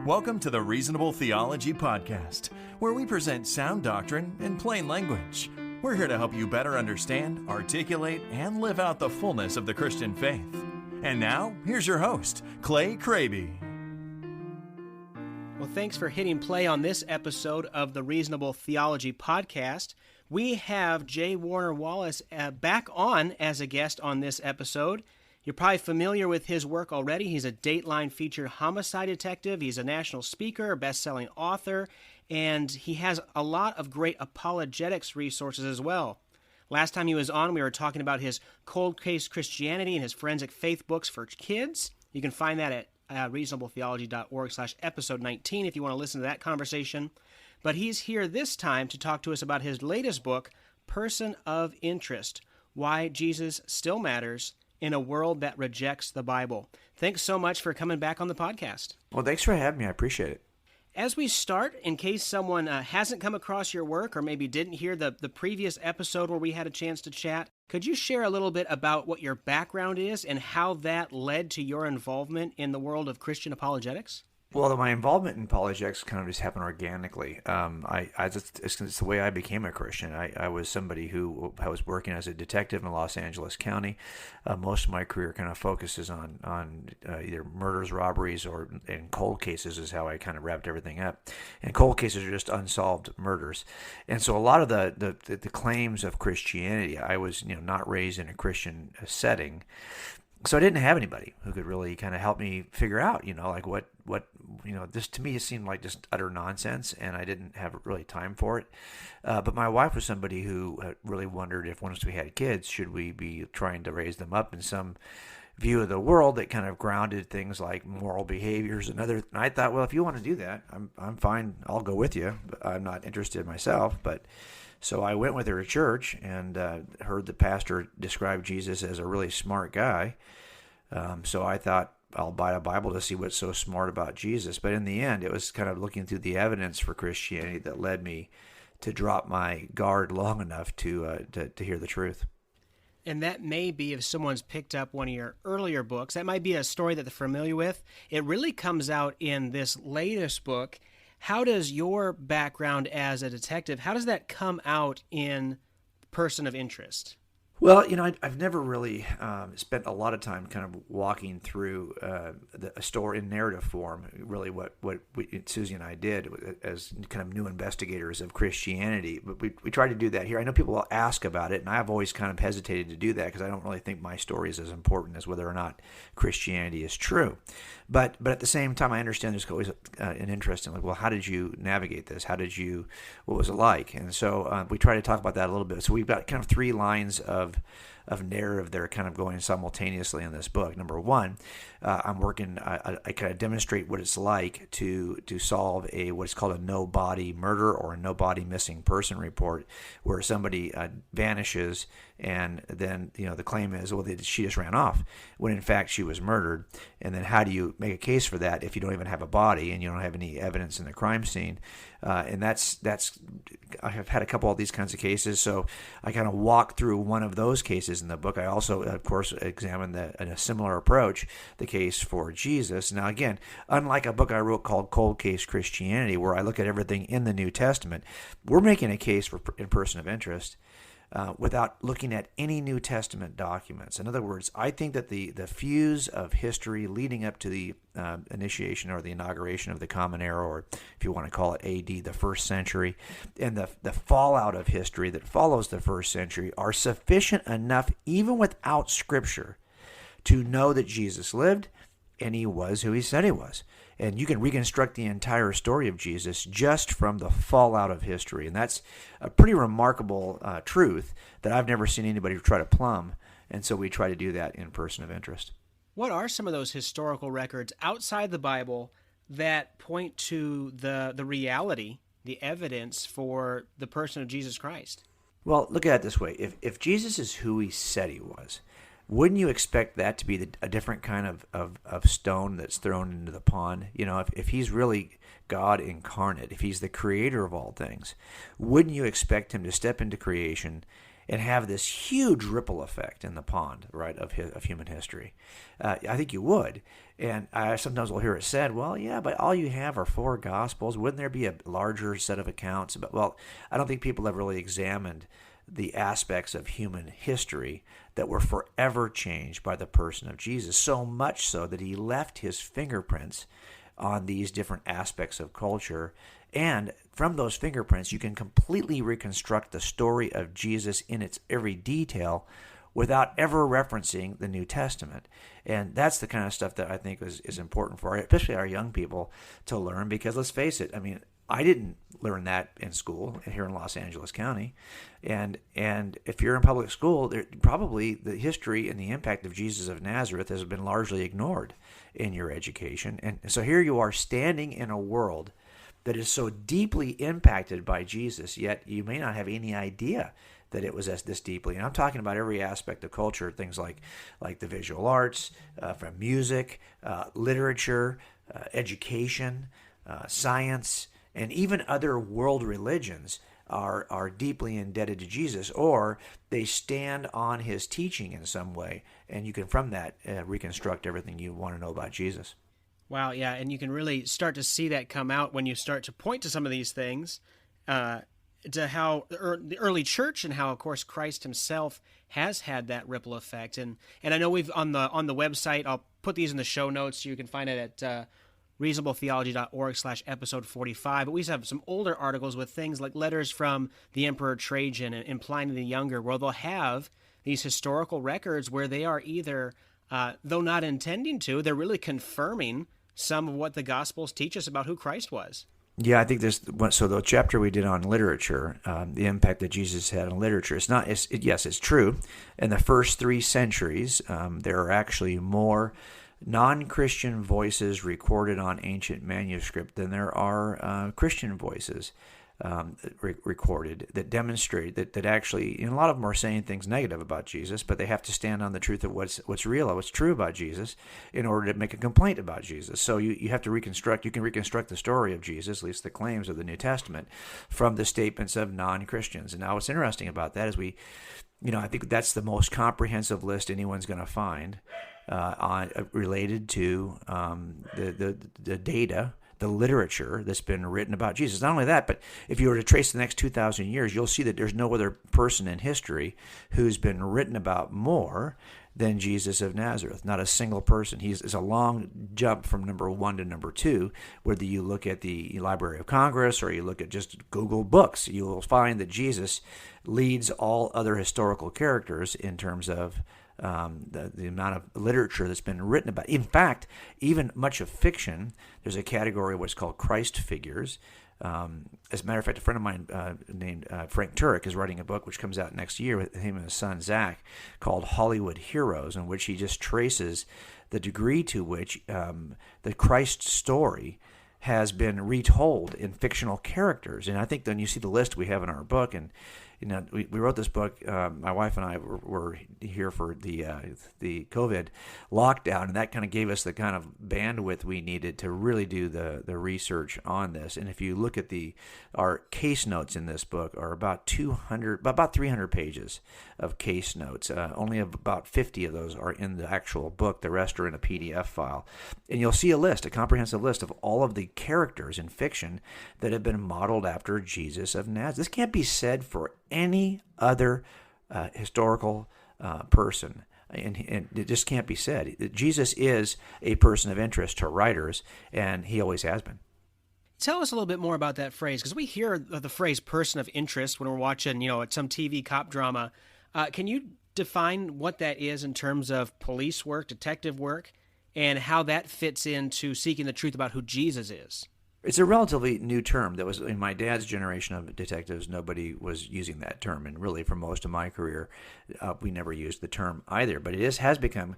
Welcome to the Reasonable Theology Podcast, where we present sound doctrine in plain language. We're here to help you better understand, articulate, and live out the fullness of the Christian faith. And now, here's your host, Clay Kraby. Well, thanks for hitting play on this episode of the Reasonable Theology Podcast. We have J. Warner Wallace back on as a guest on this episode. You're probably familiar with his work already. He's a Dateline featured homicide detective. He's a national speaker, a best-selling author, and he has a lot of great apologetics resources as well. Last time he was on, we were talking about his cold case Christianity and his forensic faith books for kids. You can find that at reasonabletheology.org/episode 19 if you want to listen to that conversation. But he's here this time to talk to us about his latest book, Person of Interest, Why Jesus Still Matters in a World That Rejects the Bible. Thanks so much for coming back on the podcast. Well, thanks for having me. I appreciate it. As we start, in case someone hasn't come across your work or maybe didn't hear the previous episode where we had a chance to chat, could you share a little bit about what your background is and how that led to your involvement in the world of Christian apologetics? Well, my involvement in apologetics kind of just happened organically. It's the way I became a Christian. I was somebody who I was working as a detective in Los Angeles County. Most of my career kind of focuses on either murders, robberies, or in cold cases is how I kind of wrapped everything up. And cold cases are just unsolved murders. And so a lot of the claims of Christianity, I was not raised in a Christian setting. So I didn't have anybody who could really kind of help me figure out, this to me seemed like just utter nonsense, and I didn't have really time for it. But my wife was somebody who really wondered if once we had kids, should we be trying to raise them up in some view of the world that kind of grounded things like moral behaviors and other. And I thought, well, if you want to do that, I'm fine. I'll go with you. But I'm not interested myself, but. So I went with her to church and heard the pastor describe Jesus as a really smart guy. So I thought, I'll buy a Bible to see what's so smart about Jesus. But in the end, it was kind of looking through the evidence for Christianity that led me to drop my guard long enough to hear the truth. And that may be, if someone's picked up one of your earlier books, that might be a story that they're familiar with. It really comes out in this latest book. How does your background as a detective, how does that come out in Person of Interest? Well, I've never really spent a lot of time kind of walking through a story in narrative form, really what Susie and I did as kind of new investigators of Christianity. But we try to do that here. I know people will ask about it, and I've always kind of hesitated to do that because I don't really think my story is as important as whether or not Christianity is true. But at the same time, I understand there's always an interest in, how did you navigate this? What was it like? And so we try to talk about that a little bit. So we've got kind of three lines of narrative that are kind of going simultaneously in this book. Number one, I kind of demonstrate what it's like to solve what's called a no-body murder or a no-body missing person report, where somebody vanishes and then the claim is, she just ran off, when in fact she was murdered. And then how do you make a case for that if you don't even have a body and you don't have any evidence in the crime scene? And that's I have had a couple of these kinds of cases, so I kind of walk through one of those cases in the book. I also, of course, examine in a similar approach the case for Jesus. Now, again, unlike a book I wrote called Cold Case Christianity, where I look at everything in the New Testament, we're making a case in Person of Interest without looking at any New Testament documents. In other words, I think that the fuse of history leading up to the initiation or the inauguration of the Common Era, or if you want to call it AD, the first century, and the fallout of history that follows the first century are sufficient enough, even without Scripture, to know that Jesus lived and he was who he said he was. And you can reconstruct the entire story of Jesus just from the fallout of history. And that's a pretty remarkable truth that I've never seen anybody try to plumb. And so we try to do that in Person of Interest. What are some of those historical records outside the Bible that point to the reality, the evidence for the person of Jesus Christ? Well, look at it this way. If Jesus is who he said he was, wouldn't you expect that to be a different kind of stone that's thrown into the pond? If he's really God incarnate, if he's the creator of all things, wouldn't you expect him to step into creation and have this huge ripple effect in the pond, right, of human history? I think you would. And I sometimes will hear it said, well, yeah, but all you have are 4 Gospels. Wouldn't there be a larger set of accounts? But, well, I don't think people have really examined the aspects of human history that were forever changed by the person of Jesus, so much so that he left his fingerprints on these different aspects of culture. And from those fingerprints, you can completely reconstruct the story of Jesus in its every detail without ever referencing the New Testament. And that's the kind of stuff that I think is important for especially our young people to learn, because let's face it, I mean, I didn't learn that in school here in Los Angeles County. And if you're in public school, probably the history and the impact of Jesus of Nazareth has been largely ignored in your education. And so here you are standing in a world that is so deeply impacted by Jesus, yet you may not have any idea that it was this deeply. And I'm talking about every aspect of culture, things like the visual arts, from music, literature, education, science, and even other world religions are deeply indebted to Jesus, or they stand on his teaching in some way, and you can from that reconstruct everything you want to know about Jesus. Wow, yeah, and you can really start to see that come out when you start to point to some of these things, to how the early church and how, of course, Christ himself has had that ripple effect. And I know we've on the website, I'll put these in the show notes, so you can find it at reasonabletheology.org/episode 45. But we have some older articles with things like letters from the Emperor Trajan and Pliny the Younger, where they'll have these historical records where they are either, though not intending to, they're really confirming some of what the Gospels teach us about who Christ was. Yeah, I think so the chapter we did on literature, the impact that Jesus had on literature, yes, it's true. In the first 3 centuries, there are actually more non-Christian voices recorded on ancient manuscript than there are Christian voices recorded that demonstrate that actually, a lot of them are saying things negative about Jesus, but they have to stand on the truth of what's real, what's true about Jesus, in order to make a complaint about Jesus. So you have to you can reconstruct the story of Jesus, at least the claims of the New Testament, from the statements of non-Christians. And now what's interesting about that is I think that's the most comprehensive list anyone's going to find related to the data, the literature that's been written about Jesus. Not only that, but if you were to trace the next 2,000 years, you'll see that there's no other person in history who's been written about more than Jesus of Nazareth. Not a single person. It's a long jump from number 1 to number 2. Whether you look at the Library of Congress or you look at just Google Books, you will find that Jesus leads all other historical characters in terms of the amount of literature that's been written about. In fact, even much of fiction, there's a category of what's called Christ figures. As a matter of fact, a friend of mine named Frank Turek is writing a book which comes out next year with him and his son Zach, called Hollywood Heroes, in which he just traces the degree to which the Christ story has been retold in fictional characters. And I think then you see the list we have in our book, and we wrote this book. My wife and I were here for the COVID lockdown, and that kind of gave us the kind of bandwidth we needed to really do the research on this. And if you look at our case notes in this book are about 300 pages of case notes. Only about 50 of those are in the actual book. The rest are in a PDF file. And you'll see a comprehensive list of all of the characters in fiction that have been modeled after Jesus of Nazareth. This can't be said for any other historical person, and it just can't be said. Jesus is a person of interest to writers, and he always has been. Tell us a little bit more about that phrase, because we hear the phrase person of interest when we're watching, at some TV cop drama. Can you define what that is in terms of police work, detective work, and how that fits into seeking the truth about who Jesus is? It's a relatively new term. That was in my dad's generation of detectives. Nobody was using that term, and really for most of my career, we never used the term either. But it has become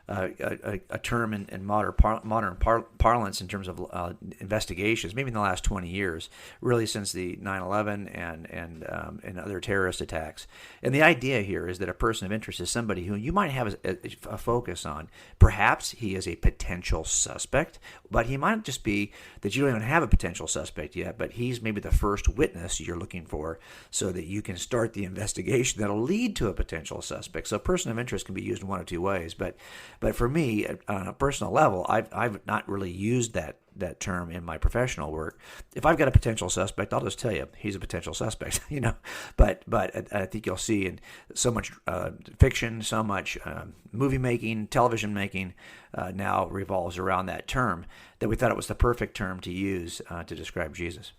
a term in modern parlance in terms of investigations, maybe in the last 20 years, really since the 9/11 and other terrorist attacks. And the idea here is that a person of interest is somebody who you might have a focus on. Perhaps he is a potential suspect, but he might just be that you don't even have a potential suspect yet, but he's maybe the first witness you're looking for so that you can start the investigation that'll lead to a potential suspect. So a person of interest can be used in one of two ways, but for me, on a personal level, I've not really used that term in my professional work. If I've got a potential suspect, I'll just tell you he's a potential suspect, But I think you'll see in so much fiction, so much movie making, television making now revolves around that term that we thought it was the perfect term to use to describe Jesus.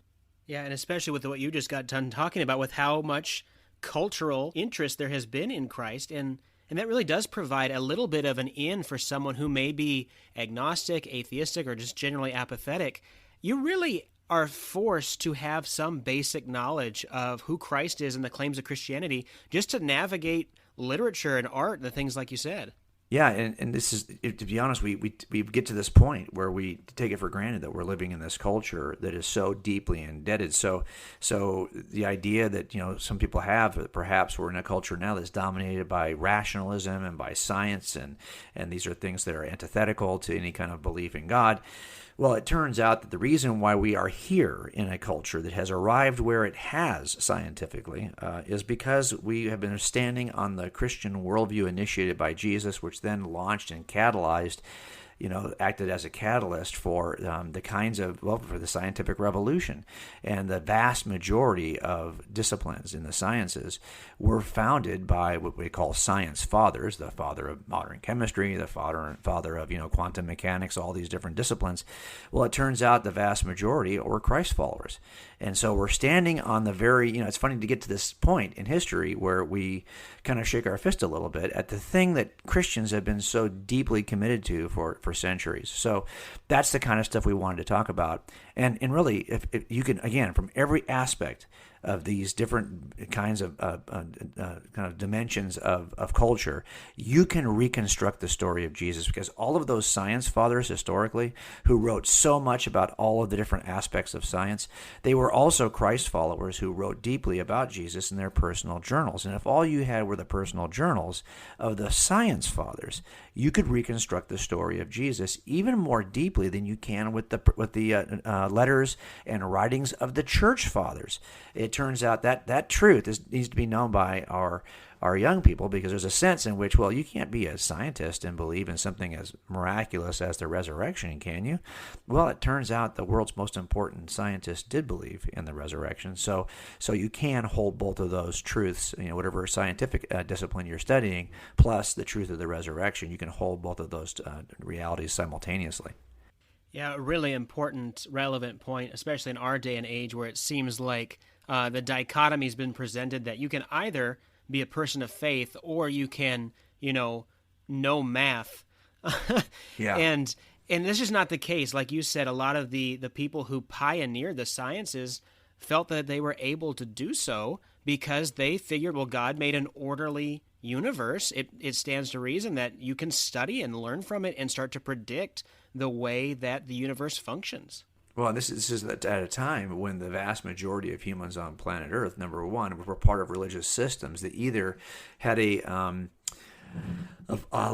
Yeah, and especially with what you just got done talking about, with how much cultural interest there has been in Christ, and that really does provide a little bit of an in for someone who may be agnostic, atheistic, or just generally apathetic. You really are forced to have some basic knowledge of who Christ is and the claims of Christianity just to navigate literature and art and the things like you said. Yeah, and this is, to be honest, we get to this point where we take it for granted that we're living in this culture that is so deeply indebted. So the idea that some people have that perhaps we're in a culture now that's dominated by rationalism and by science, and these are things that are antithetical to any kind of belief in God. Well, it turns out that the reason why we are here in a culture that has arrived where it has scientifically is because we have been standing on the Christian worldview initiated by Jesus, which then launched and catalyzed, acted as a catalyst for for the scientific revolution. And the vast majority of disciplines in the sciences were founded by what we call science fathers, the father of modern chemistry, the father of, quantum mechanics, all these different disciplines. Well, it turns out the vast majority were Christ followers. And so we're standing on the very, it's funny to get to this point in history where we kind of shake our fist a little bit at the thing that Christians have been so deeply committed to for centuries. So that's the kind of stuff we wanted to talk about. And really, if you can, again, from every aspect of these different kinds of kind of dimensions of culture, you can reconstruct the story of Jesus, because all of those science fathers historically who wrote so much about all of the different aspects of science, they were also Christ followers who wrote deeply about Jesus in their personal journals. And if all you had were the personal journals of the science fathers, you could reconstruct the story of Jesus even more deeply than you can with the letters and writings of the church fathers. It turns out that truth needs to be known by our young people, because there's a sense in which, well, you can't be a scientist and believe in something as miraculous as the resurrection, can you? Well, it turns out the world's most important scientists did believe in the resurrection. So you can hold both of those truths, whatever scientific discipline you're studying, plus the truth of the resurrection. You can hold both of those realities simultaneously. Yeah, a really important, relevant point, especially in our day and age where it seems like the dichotomy has been presented that you can either be a person of faith or you can, know math. Yeah. And this is not the case. Like you said, a lot of the people who pioneered the sciences felt that they were able to do so because they figured, well, God made an orderly universe. It stands to reason that you can study and learn from it and start to predict the way that the universe functions. Well, this is at a time when the vast majority of humans on planet Earth, number one, were part of religious systems that either had a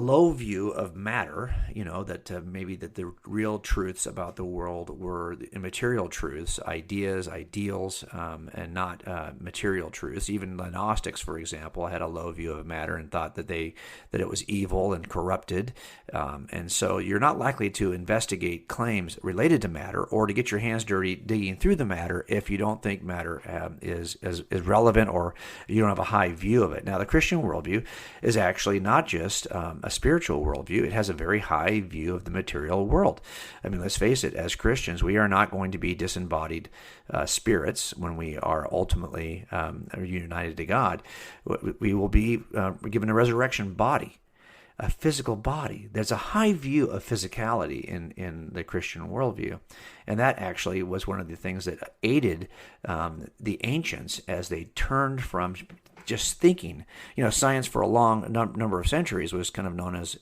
low view of matter, that maybe that the real truths about the world were immaterial truths, ideas, ideals, and not material truths. Even the Gnostics, for example, had a low view of matter and thought that it was evil and corrupted. And so you're not likely to investigate claims related to matter or to get your hands dirty digging through the matter if you don't think matter is relevant or you don't have a high view of it. Now, the Christian worldview is actually not just a spiritual worldview. It has a very high view of the material world. I mean, let's face it, as Christians, we are not going to be disembodied spirits when we are ultimately united to God. We will be given a resurrection body, a physical body. There's a high view of physicality in the Christian worldview. And that actually was one of the things that aided the ancients as they turned from just thinking. Science for a long number of centuries was kind of known as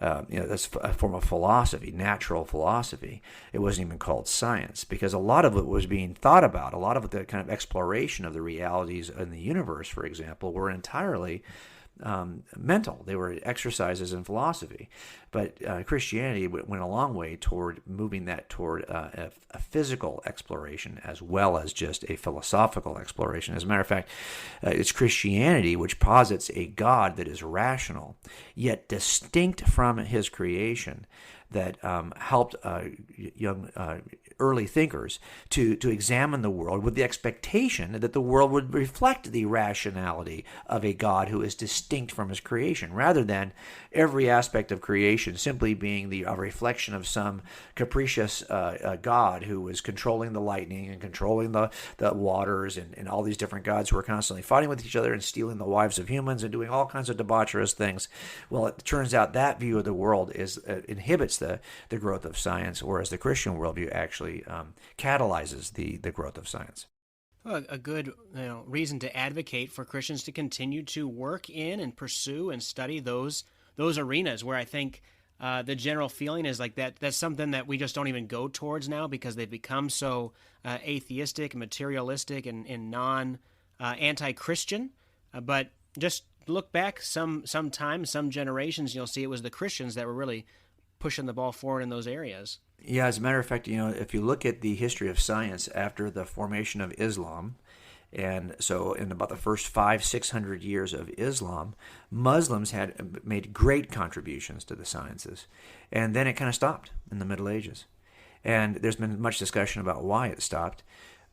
that's a form of philosophy, natural philosophy. It wasn't even called science because a lot of it was being thought about. A lot of the kind of exploration of the realities in the universe, for example, were entirely mental. They were exercises in philosophy. But Christianity went a long way toward moving that toward a physical exploration as well as just a philosophical exploration. As a matter of fact, it's Christianity which posits a God that is rational, yet distinct from his creation, that helped young early thinkers to examine the world with the expectation that the world would reflect the rationality of a God who is distinct from his creation, rather than every aspect of creation simply being a reflection of some capricious God who was controlling the lightning and controlling the waters and all these different gods who were constantly fighting with each other and stealing the wives of humans and doing all kinds of debaucherous things. Well, it turns out that view of the world inhibits the growth of science, whereas the Christian worldview actually catalyzes the growth of science. Well, a good reason to advocate for Christians to continue to work in and pursue and study those arenas where I think the general feeling is like that's something that we just don't even go towards now because they've become so atheistic, materialistic, and anti-Christian. But just look back some time, some generations, you'll see it was the Christians that were really pushing the ball forward in those areas. Yeah, as a matter of fact, if you look at the history of science after the formation of Islam, and so in about the first 500-600 years of Islam, Muslims had made great contributions to the sciences, and then it kind of stopped in the Middle Ages. And there's been much discussion about why it stopped,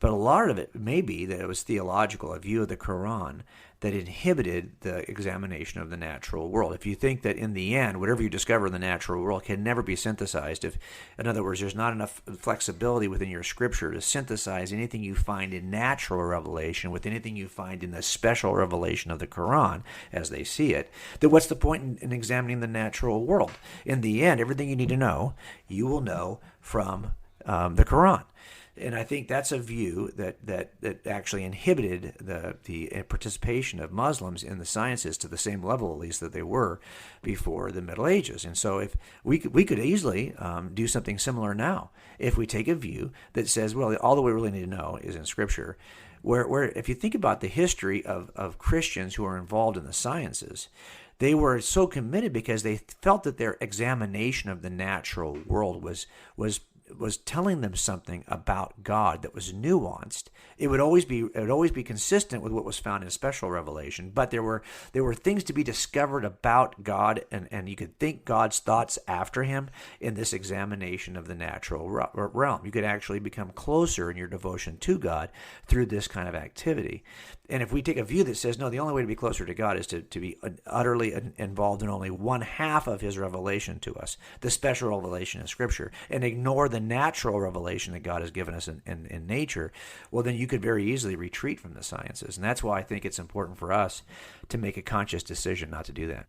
but a lot of it may be that it was theological, a view of the Quran that inhibited the examination of the natural world. If you think that in the end, whatever you discover in the natural world can never be synthesized, in other words, there's not enough flexibility within your scripture to synthesize anything you find in natural revelation with anything you find in the special revelation of the Quran as they see it, then what's the point in examining the natural world? In the end, everything you need to know, you will know from the Quran. And I think that's a view that actually inhibited the participation of Muslims in the sciences to the same level, at least, that they were before the Middle Ages. And so if we could easily do something similar now if we take a view that says, well, all that we really need to know is in Scripture, where if you think about the history of Christians who are involved in the sciences, they were so committed because they felt that their examination of the natural world was telling them something about God that was nuanced. It would always be consistent with what was found in special revelation, but there were things to be discovered about God, and you could think God's thoughts after him in this examination of the natural realm. You could actually become closer in your devotion to God through this kind of activity. And if we take a view that says, no, the only way to be closer to God is to be utterly involved in only one half of his revelation to us, the special revelation in Scripture, and ignore the natural revelation that God has given us in nature, well, then you could very easily retreat from the sciences. And that's why I think it's important for us to make a conscious decision not to do that.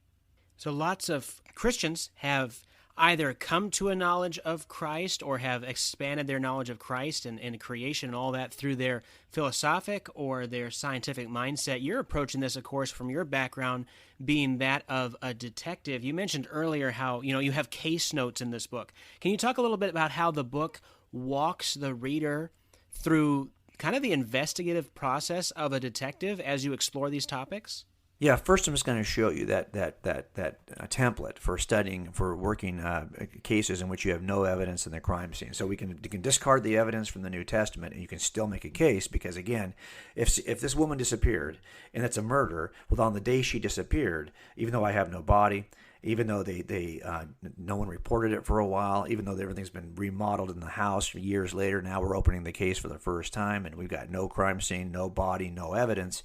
So lots of Christians have either come to a knowledge of Christ or have expanded their knowledge of Christ and creation and all that through their philosophic or their scientific mindset. You're approaching this, of course, from your background being that of a detective. You mentioned earlier how, you have case notes in this book. Can you talk a little bit about how the book walks the reader through kind of the investigative process of a detective as you explore these topics? Yeah, first I'm just going to show you that template for studying, for working cases in which you have no evidence in the crime scene. So you can discard the evidence from the New Testament and you can still make a case because, again, if this woman disappeared and it's a murder, well, on the day she disappeared, even though I have no body, even though no one reported it for a while, even though everything's been remodeled in the house years later, now we're opening the case for the first time and we've got no crime scene, no body, no evidence.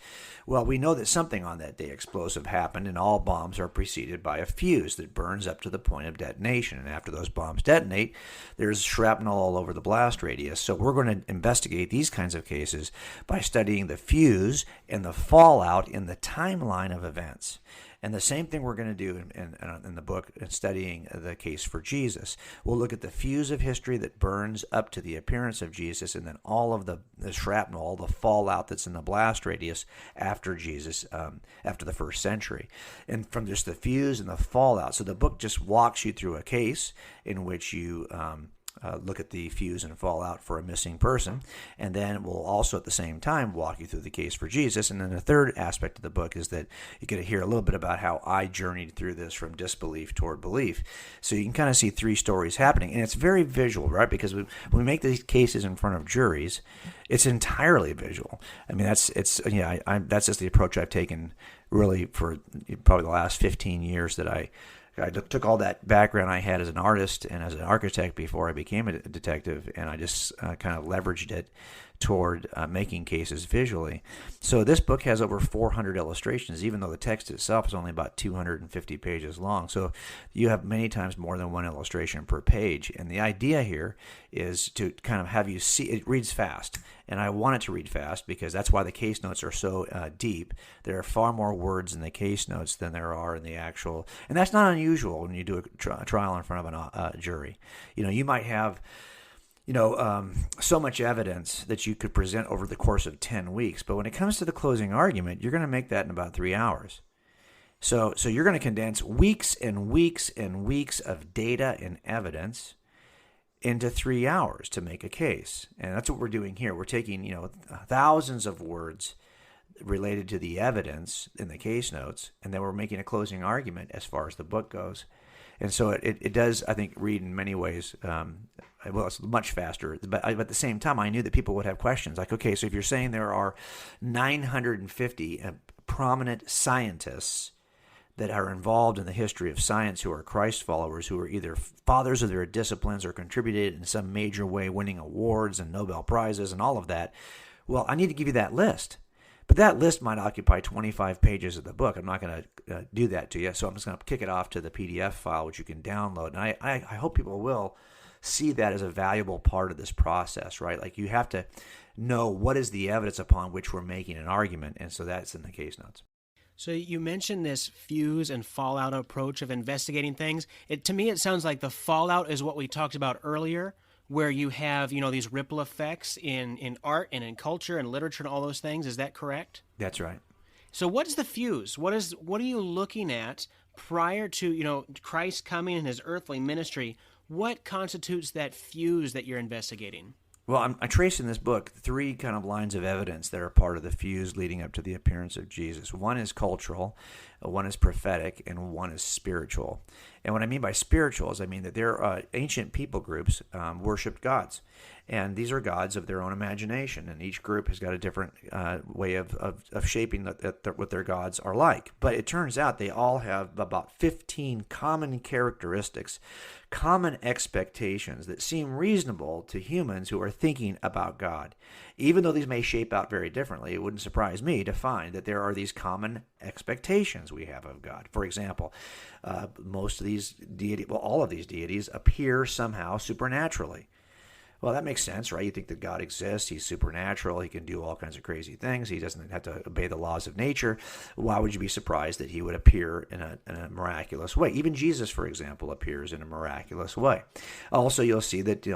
Well, we know that something on that day explosive happened, and all bombs are preceded by a fuse that burns up to the point of detonation. And after those bombs detonate, there's shrapnel all over the blast radius. So we're going to investigate these kinds of cases by studying the fuse and the fallout in the timeline of events. And the same thing we're going to do in the book, in studying the case for Jesus. We'll look at the fuse of history that burns up to the appearance of Jesus, and then all of the shrapnel, all the fallout that's in the blast radius after Jesus, after the first century. And from just the fuse and the fallout. So the book just walks you through a case in which you look at the fuse and fallout for a missing person, and then we'll also at the same time walk you through the case for Jesus. And then the third aspect of the book is that you get to hear a little bit about how I journeyed through this from disbelief toward belief. So you can kind of see three stories happening, and it's very visual, right? Because when we make these cases in front of juries, it's entirely visual. I mean, that's just the approach I've taken really for probably the last 15 years that I took all that background I had as an artist and as an architect before I became a detective, and I just kind of leveraged it toward making cases visually. So this book has over 400 illustrations, even though the text itself is only about 250 pages long. So you have many times more than one illustration per page. And the idea here is to kind of have you see, it reads fast. And I want it to read fast because that's why the case notes are so deep. There are far more words in the case notes than there are in the actual, and that's not unusual when you do a trial in front of a jury. You might have so much evidence that you could present over the course of 10 weeks. But when it comes to the closing argument, you're going to make that in about 3 hours. So you're going to condense weeks and weeks and weeks of data and evidence into 3 hours to make a case. And that's what we're doing here. We're taking, thousands of words related to the evidence in the case notes, and then we're making a closing argument as far as the book goes. And so it does, I think, read in many ways, it's much faster. But at the same time, I knew that people would have questions. Like, okay, so if you're saying there are 950 prominent scientists that are involved in the history of science who are Christ followers, who are either fathers of their disciplines or contributed in some major way, winning awards and Nobel Prizes and all of that, well, I need to give you that list. But that list might occupy 25 pages of the book. I'm not going to do that to you, so I'm just going to kick it off to the PDF file, which you can download. And I hope people will see that as a valuable part of this process, right? Like, you have to know what is the evidence upon which we're making an argument, and so that's in the case notes. So you mentioned this fuse and fallout approach of investigating things. To me, it sounds like the fallout is what we talked about earlier, where you have, these ripple effects in art and in culture and literature and all those things. Is that correct? That's right. So what is the fuse? What are you looking at prior to, Christ coming in his earthly ministry? What constitutes that fuse that you're investigating? Well, I trace in this book three kind of lines of evidence that are part of the fuse leading up to the appearance of Jesus. One is cultural, one is prophetic, and one is spiritual. And what I mean by spiritual is I mean that there ancient people groups worshipped gods. And these are gods of their own imagination, and each group has got a different way of shaping what their gods are like. But it turns out they all have about 15 common characteristics, common expectations that seem reasonable to humans who are thinking about God. Even though these may shape out very differently, it wouldn't surprise me to find that there are these common expectations we have of God. For example, most of these all of these deities appear somehow supernaturally. Well, that makes sense, right? You think that God exists, he's supernatural, he can do all kinds of crazy things, he doesn't have to obey the laws of nature. Why would you be surprised that he would appear in a miraculous way? Even Jesus, for example, appears in a miraculous way. Also, you'll see that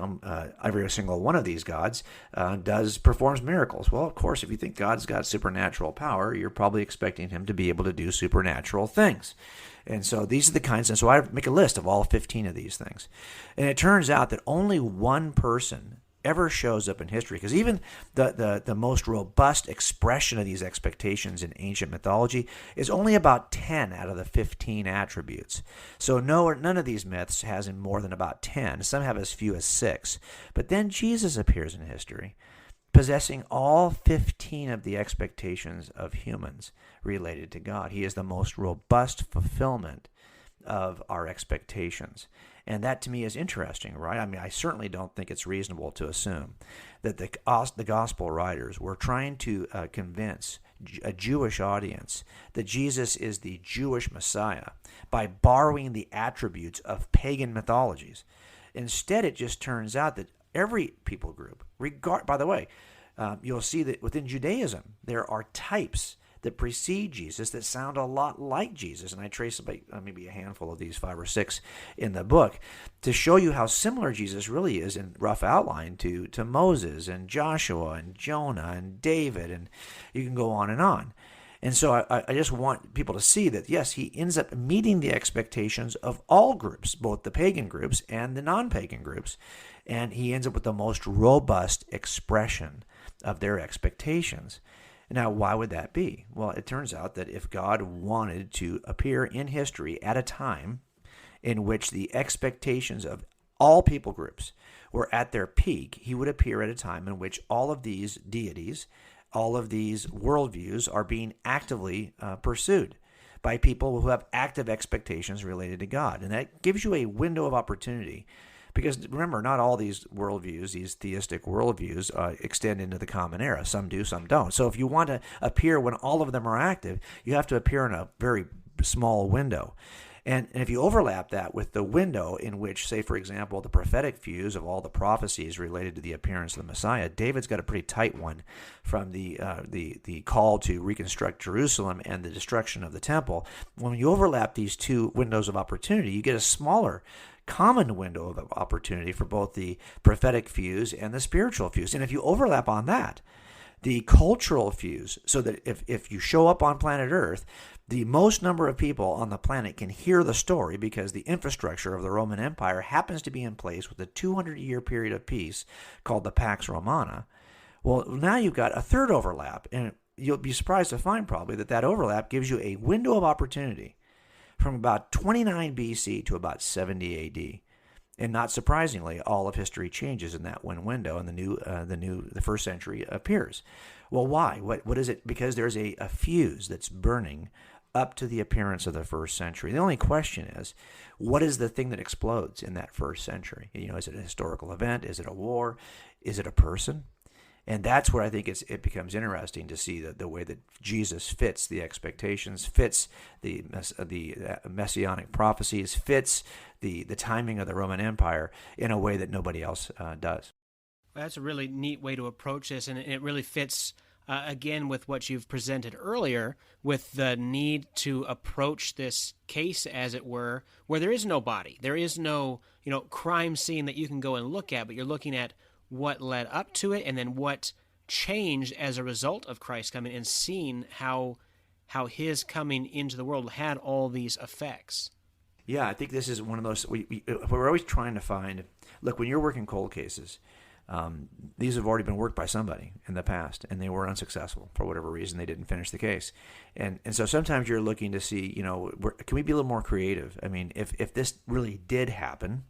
every single one of these gods performs miracles. Well, of course, if you think God's got supernatural power, you're probably expecting him to be able to do supernatural things. And so these are the kinds, and so I make a list of all 15 of these things. And it turns out that only one person ever shows up in history, because even the most robust expression of these expectations in ancient mythology is only about 10 out of the 15 attributes. So none of these myths has more than about 10. Some have as few as 6. But then Jesus appears in history, possessing all 15 of the expectations of humans related to God. He is the most robust fulfillment of our expectations. And that to me is interesting, right? I mean, I certainly don't think it's reasonable to assume that the gospel writers were trying to convince a Jewish audience that Jesus is the Jewish Messiah by borrowing the attributes of pagan mythologies. Instead, it just turns out that every people group, by the way, you'll see that within Judaism, there are types that precede Jesus that sound a lot like Jesus. And I trace about maybe a handful of these, 5 or 6 in the book, to show you how similar Jesus really is in rough outline to Moses and Joshua and Jonah and David, and you can go on and on. And so I just want people to see that, yes, he ends up meeting the expectations of all groups, both the pagan groups and the non-pagan groups, and he ends up with the most robust expression of their expectations. Now, why would that be? Well, it turns out that if God wanted to appear in history at a time in which the expectations of all people groups were at their peak, he would appear at a time in which all of these deities, all of these worldviews are being actively pursued by people who have active expectations related to God. And that gives you a window of opportunity. Because remember, not all these worldviews, these theistic worldviews, extend into the common era. Some do, some don't. So if you want to appear when all of them are active, you have to appear in a very small window. And if you overlap that with the window in which, say, for example, the prophetic views of all the prophecies related to the appearance of the Messiah, David's got a pretty tight one from the call to reconstruct Jerusalem and the destruction of the temple. When you overlap these two windows of opportunity, you get a smaller common window of opportunity for both the prophetic views and the spiritual views. And if you overlap on that, the cultural views, so that if you show up on planet Earth, the most number of people on the planet can hear the story because the infrastructure of the Roman Empire happens to be in place with a 200-year period of peace called the Pax Romana. Well, now you've got a third overlap, and you'll be surprised to find probably that overlap gives you a window of opportunity from about 29 BC to about 70 AD. And not surprisingly, all of history changes in that one window, and the first century appears. Well, why? What is it? Because there's a fuse that's burning up to the appearance of the first century. The only question is, what is the thing that explodes in that first century? Is it a historical event? Is it a war? Is it a person? And that's where I think it becomes interesting to see the way that Jesus fits the expectations, fits the messianic prophecies, fits the timing of the Roman Empire in a way that nobody else does. Well, that's a really neat way to approach this, and it really fits, again, with what you've presented earlier, with the need to approach this case, as it were, where there is no body. There is no crime scene that you can go and look at, but you're looking at what led up to it, and then what changed as a result of Christ coming, and seeing how his coming into the world had all these effects. Yeah, I think this is one of those, we're always trying to find, look, when you're working cold cases, these have already been worked by somebody in the past, and they were unsuccessful for whatever reason. They didn't finish the case. And so sometimes you're looking to see, can we be a little more creative? I mean, if this really did happen,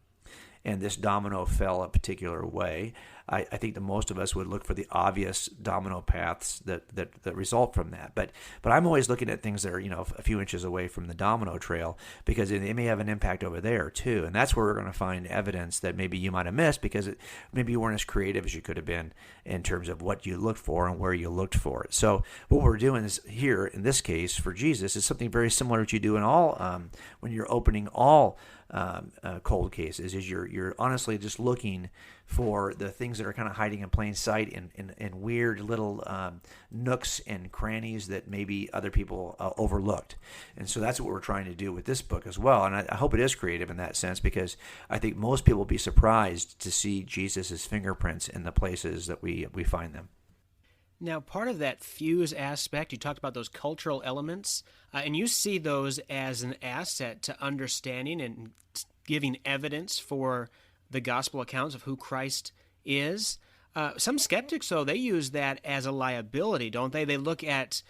and this domino fell a particular way, I think that most of us would look for the obvious domino paths that result from that. But I'm always looking at things that are, a few inches away from the domino trail, because they may have an impact over there too. And that's where we're going to find evidence that maybe you might have missed, because maybe you weren't as creative as you could have been in terms of what you looked for and where you looked for it. So what we're doing is here, in this case, for Jesus, is something very similar to what you do in all, when you're opening all cold cases, is you're honestly just looking for the things that are kind of hiding in plain sight in weird little nooks and crannies that maybe other people overlooked. And so that's what we're trying to do with this book as well. And I hope it is creative in that sense, because I think most people will be surprised to see Jesus' fingerprints in the places that we find them. Now, part of that fuse aspect, you talked about those cultural elements, and you see those as an asset to understanding and giving evidence for the gospel accounts of who Christ is. Some skeptics, though, they use that as a liability, don't they? They look at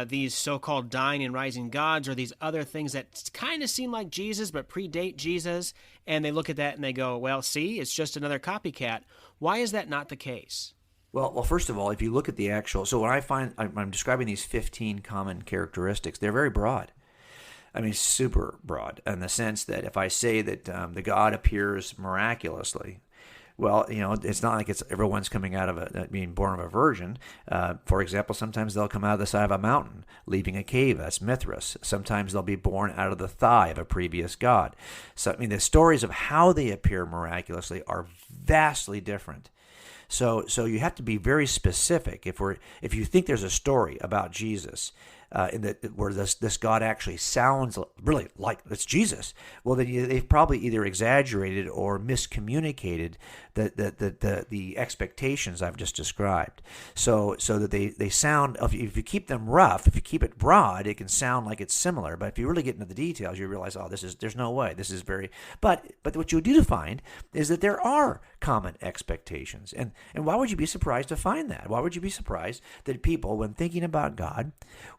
these so-called dying and rising gods, or these other things that kind of seem like Jesus but predate Jesus, and they look at that and they go, well, see, it's just another copycat. Why is that not the case? Well, first of all, if you look at the actual, so when I'm describing these 15 common characteristics, they're very broad. I mean, super broad, in the sense that if I say that the God appears miraculously, well, it's not like everyone's coming out of being born of a virgin. For example, sometimes they'll come out of the side of a mountain, leaving a cave. That's Mithras. Sometimes they'll be born out of the thigh of a previous god. So, the stories of how they appear miraculously are vastly different. So you have to be very specific. If you think there's a story about Jesus where this God actually sounds really like it's Jesus, well, then they've probably either exaggerated or miscommunicated the expectations I've just described. So that they sound, if you keep them rough, if you keep it broad, it can sound like it's similar. But if you really get into the details, you realize, there's no way. This is very. But what you do find is that there are common expectations, and why would you be surprised to find that? Why would you be surprised that people, when thinking about God,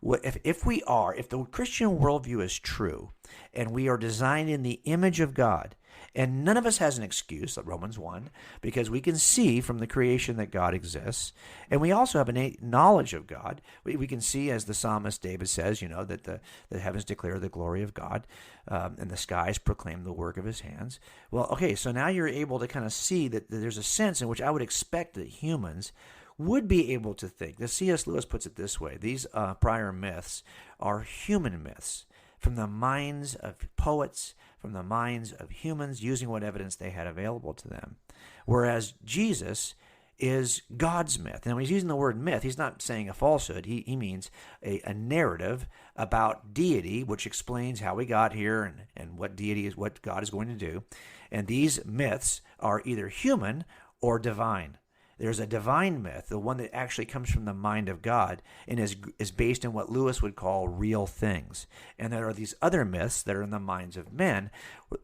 if the Christian worldview is true, and we are designed in the image of God, and none of us has an excuse, like Romans 1, because we can see from the creation that God exists, and we also have innate knowledge of God. We can see, as the psalmist David says, that the heavens declare the glory of God, and the skies proclaim the work of his hands. Well, okay, so now you're able to kind of see that there's a sense in which I would expect that humans would be able to think. The C.S. Lewis puts it this way: these prior myths are human myths from the minds of poets, from the minds of humans, using what evidence they had available to them. Whereas Jesus is God's myth. And when he's using the word myth, he's not saying a falsehood. He means a narrative about deity, which explains how we got here and what deity is, what God is going to do. And these myths are either human or divine. There's a divine myth, the one that actually comes from the mind of God and is based in what Lewis would call real things. And there are these other myths that are in the minds of men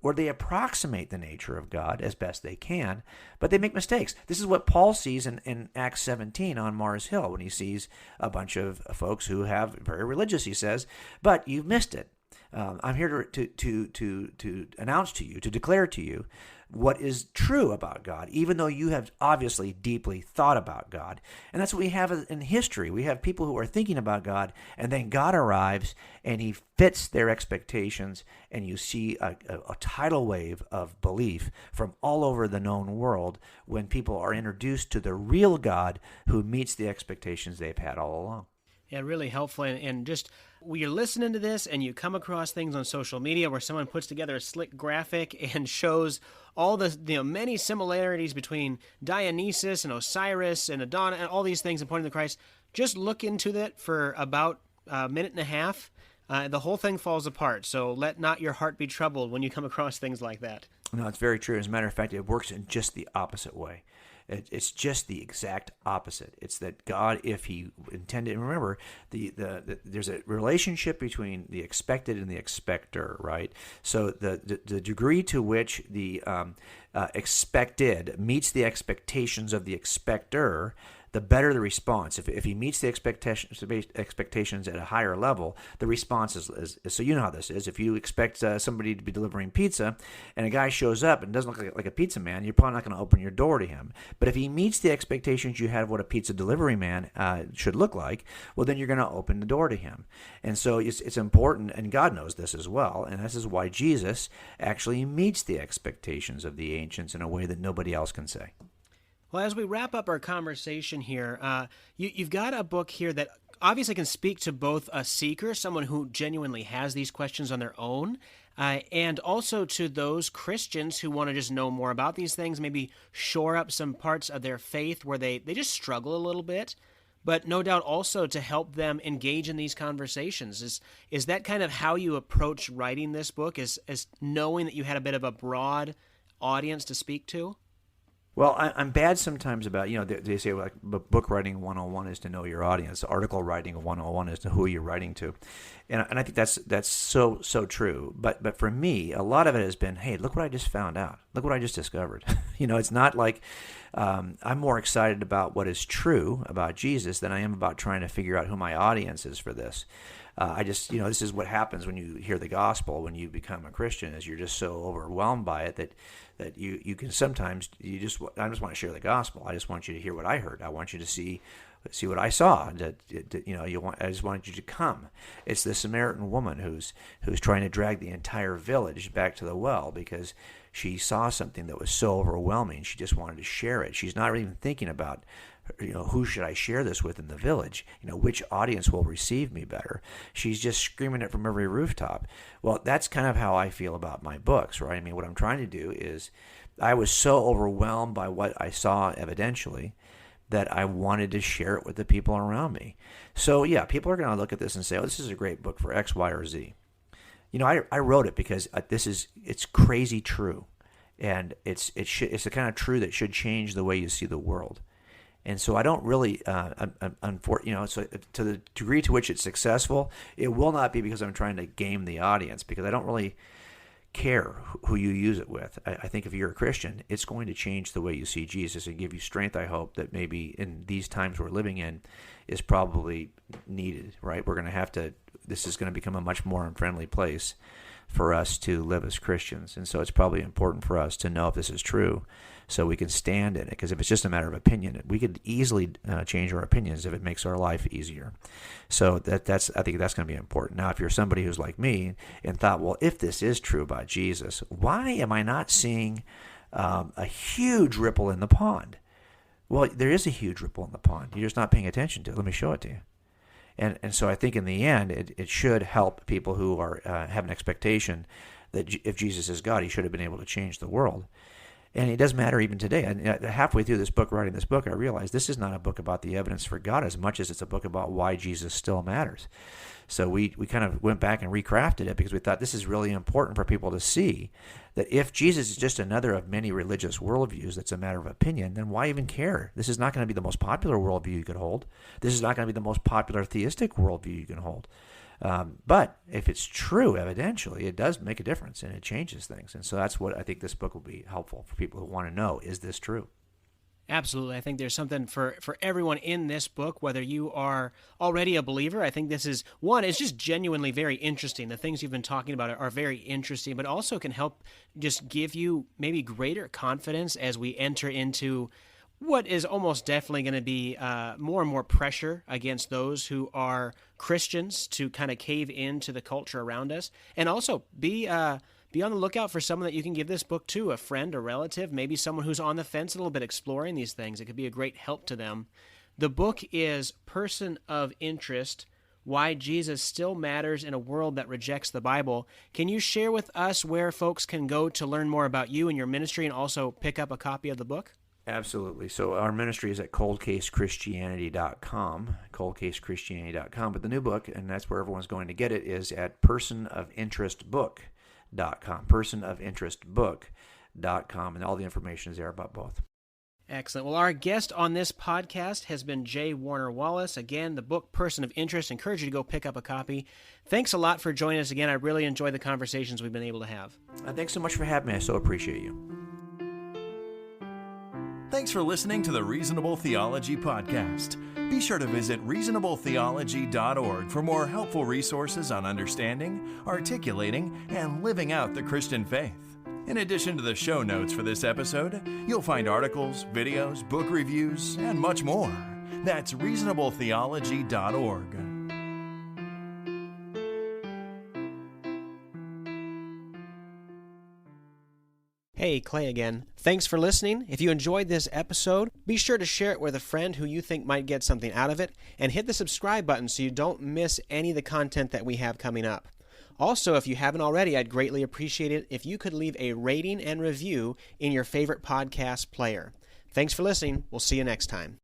where they approximate the nature of God as best they can, but they make mistakes. This is what Paul sees in Acts 17 on Mars Hill when he sees a bunch of folks who have very religious, he says, but you've missed it. I'm here to announce to you, to declare to you what is true about God, even though you have obviously deeply thought about God. And that's what we have in history. We have people who are thinking about God, and then God arrives, and he fits their expectations, and you see a tidal wave of belief from all over the known world when people are introduced to the real God who meets the expectations they've had all along. Yeah, really helpful. And just when you're listening to this and you come across things on social media where someone puts together a slick graphic and shows all the many similarities between Dionysus and Osiris and Adonai and all these things and pointing to Christ, just look into that for about a minute and a half. The whole thing falls apart. So let not your heart be troubled when you come across things like that. No, it's very true. As a matter of fact, it works in just the opposite way. It's just the exact opposite. It's that God, if he intended, and remember, there's a relationship between the expected and the expector, right? So the degree to which the expected meets the expectations of the expector, the better the response. If he meets the expectations at a higher level, the response is so you know how this is. If you expect somebody to be delivering pizza and a guy shows up and doesn't look like a pizza man, you're probably not going to open your door to him. But if he meets the expectations you have of what a pizza delivery man should look like, well, then you're going to open the door to him. And so it's important, and God knows this as well, and this is why Jesus actually meets the expectations of the ancients in a way that nobody else can say. Well, as we wrap up our conversation here, you've got a book here that obviously can speak to both a seeker, someone who genuinely has these questions on their own, and also to those Christians who want to just know more about these things, maybe shore up some parts of their faith where they just struggle a little bit, but no doubt also to help them engage in these conversations. Is that kind of how you approach writing this book, is knowing that you had a bit of a broad audience to speak to? Well, I'm bad sometimes about, they say like book writing 101 is to know your audience. Article writing 101 is to who you're writing to. And I think that's so true. But for me, a lot of it has been, hey, look what I just found out. Look what I just discovered. It's not like I'm more excited about what is true about Jesus than I am about trying to figure out who my audience is for this. This is what happens when you hear the gospel, when you become a Christian, is you're just so overwhelmed by it that you can sometimes, I just want to share the gospel. I just want you to hear what I heard. I want you to see what I saw. I just wanted you to come. It's the Samaritan woman who's trying to drag the entire village back to the well because she saw something that was so overwhelming. She just wanted to share it. She's not even thinking about, who should I share this with in the village? Which audience will receive me better? She's just screaming it from every rooftop. Well, that's kind of how I feel about my books, right? I mean, what I'm trying to do is, I was so overwhelmed by what I saw evidentially that I wanted to share it with the people around me. So yeah, people are going to look at this and say, oh, this is a great book for X, Y, or Z. I wrote it because it's crazy true. And it's the kind of true that should change the way you see the world. And so I don't really, so to the degree to which it's successful, it will not be because I'm trying to game the audience, because I don't really care who you use it with. I think if you're a Christian, it's going to change the way you see Jesus and give you strength, I hope, that maybe in these times we're living in is probably needed, right? This is going to become a much more unfriendly place for us to live as Christians. And so it's probably important for us to know if this is true so we can stand in it. Because if it's just a matter of opinion, we could easily change our opinions if it makes our life easier. So I think that's going to be important. Now, if you're somebody who's like me and thought, well, if this is true about Jesus, why am I not seeing a huge ripple in the pond? Well, there is a huge ripple in the pond. You're just not paying attention to it. Let me show it to you. And so I think in the end, it should help people who are have an expectation that if Jesus is God, he should have been able to change the world. And it does matter even today. And halfway through writing this book, I realized this is not a book about the evidence for God as much as it's a book about why Jesus still matters. So we kind of went back and recrafted it because we thought this is really important for people to see that if Jesus is just another of many religious worldviews that's a matter of opinion, then why even care? This is not going to be the most popular worldview you could hold. This is not going to be the most popular theistic worldview you can hold. But if it's true, evidentially, it does make a difference and it changes things. And so that's what I think this book will be helpful for people who want to know, is this true? Absolutely. I think there's something for everyone in this book, whether you are already a believer. I think this is, it's just genuinely very interesting. The things you've been talking about are very interesting, but also can help just give you maybe greater confidence as we enter into what is almost definitely going to be more and more pressure against those who are Christians to kind of cave into the culture around us. And also be on the lookout for someone that you can give this book to, a friend, a relative, maybe someone who's on the fence a little bit exploring these things. It could be a great help to them. The book is Person of Interest: Why Jesus Still Matters in a World That Rejects the Bible. Can you share with us where folks can go to learn more about you and your ministry and also pick up a copy of the book? Absolutely. So our ministry is at coldcasechristianity.com, coldcasechristianity.com. But the new book, and that's where everyone's going to get it, is at personofinterestbook.com, personofinterestbook.com, and all the information is there about both. Excellent. Well, our guest on this podcast has been J. Warner Wallace. Again, the book Person of Interest. I encourage you to go pick up a copy. Thanks a lot for joining us again. I really enjoyed the conversations we've been able to have. Thanks so much for having me. I so appreciate you. Thanks for listening to the Reasonable Theology Podcast. Be sure to visit reasonabletheology.org for more helpful resources on understanding, articulating, and living out the Christian faith. In addition to the show notes for this episode, you'll find articles, videos, book reviews, and much more. That's reasonabletheology.org. Hey, Clay again. Thanks for listening. If you enjoyed this episode, be sure to share it with a friend who you think might get something out of it, and hit the subscribe button so you don't miss any of the content that we have coming up. Also, if you haven't already, I'd greatly appreciate it if you could leave a rating and review in your favorite podcast player. Thanks for listening. We'll see you next time.